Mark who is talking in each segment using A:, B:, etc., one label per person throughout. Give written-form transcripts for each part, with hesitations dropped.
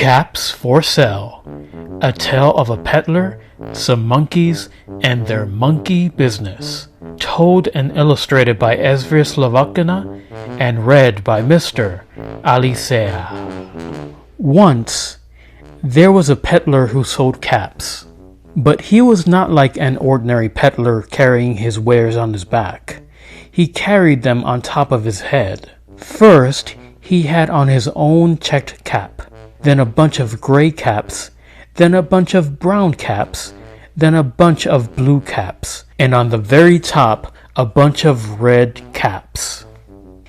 A: Caps for Sale, a tale of a peddler, some monkeys, and their monkey business. Told and illustrated by Ezvius Lavakana and read by Mr. Alicea. Once, there was a peddler who sold caps. But he was not like an ordinary peddler carrying his wares on his back. He carried them on top of his head. First, he had on his own checked cap, then a bunch of gray caps, then a bunch of brown caps, then a bunch of blue caps, and on the very top, a bunch of red caps.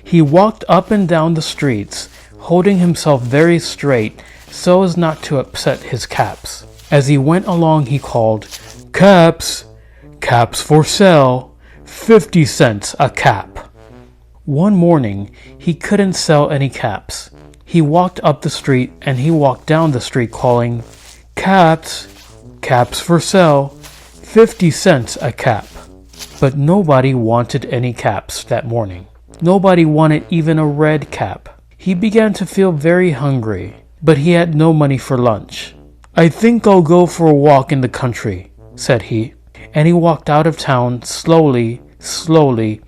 A: He walked up and down the streets, holding himself very straight so as not to upset his caps. As he went along, he called, "Caps! Caps for sale! 50 cents a cap!" One morning, he couldn't sell any caps. He walked up the street and he walked down the street calling, "Caps! Caps for sale! 50 cents a cap!" But nobody wanted any caps that morning. Nobody wanted even a red cap. He began to feel very hungry, but he had no money for lunch. "I think I'll go for a walk in the country," said he, and he walked out of town slowly,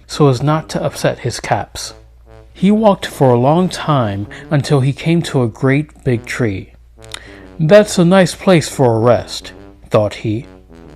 A: so as not to upset his caps. He walked for a long time until he came to a great big tree. "That's a nice place for a rest," thought he,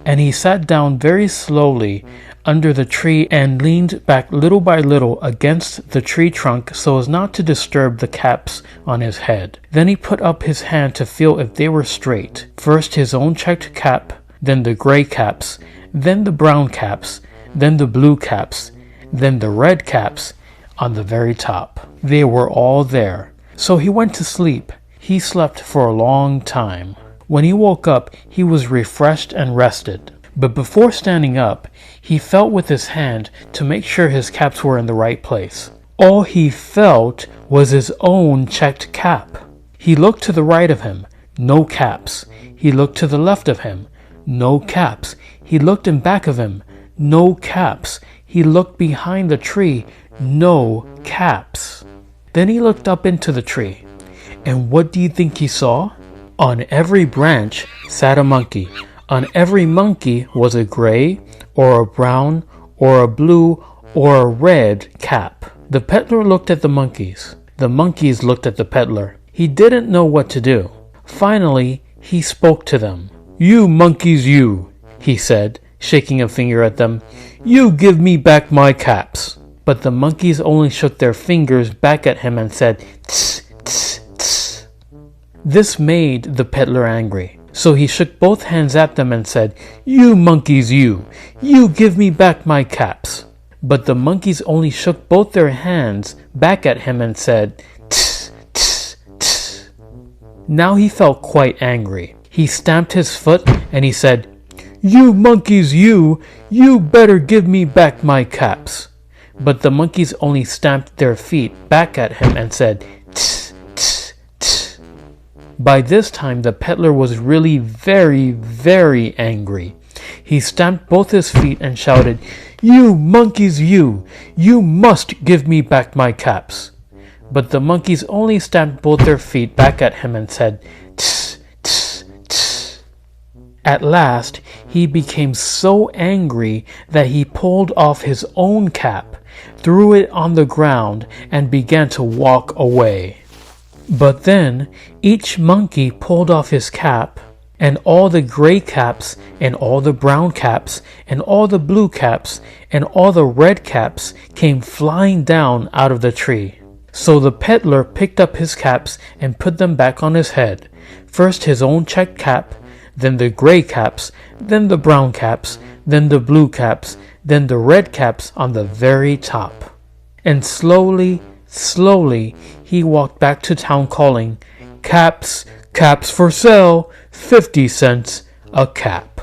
A: and he sat down very slowly under the tree and leaned back little by little against the tree trunk so as not to disturb the caps on his head. Then he put up his hand to feel if they were straight. First his own checked cap, then the gray caps, then the brown caps, then the blue caps, then the red caps on the very top. They were all there. So he went to sleep. He slept for a long time. When he woke up, he was refreshed and rested. But before standing up, he felt with his hand to make sure his caps were in the right place. All he felt was his own checked cap. He looked to the right of him, no caps. He looked to the left of him, no caps. He looked in back of him, no caps. He looked behind the tree, no caps. Then he looked up into the tree. And what do you think he saw? On every branch sat a monkey. On every monkey was a gray, or a brown, or a blue, or a red cap. The peddler looked at the monkeys. The monkeys looked at the peddler. He didn't know what to do. Finally, he spoke to them. "You monkeys, you," he said, shaking a finger at them. "You give me back my caps." But the monkeys only shook their fingers back at him and said, "Tss, tss, tss." This made the peddler angry. So he shook both hands at them and said, "You monkeys, you give me back my caps." But the monkeys only shook both their hands back at him and said, "Tss, tss, tss." Now he felt quite angry. He stamped his foot and he said, "You monkeys, you better give me back my caps." But the monkeys only stamped their feet back at him and said, "Tss, tss, tss." By this time, the peddler was really very, very angry. He stamped both his feet and shouted, "You monkeys, you must give me back my caps." But the monkeys only stamped both their feet back at him and said, "Tss, tss, tss." At last, he became so angry that he pulled off his own cap, threw it on the ground, and began to walk away. But then each monkey pulled off his cap, and all the gray caps, and all the brown caps, and all the blue caps, and all the red caps came flying down out of the tree. So the peddler picked up his caps and put them back on his head. First his own checked cap, then the gray caps, then the brown caps, then the blue caps, then the red caps on the very top. And slowly, he walked back to town calling, "Caps, caps for sale, 50 cents a cap."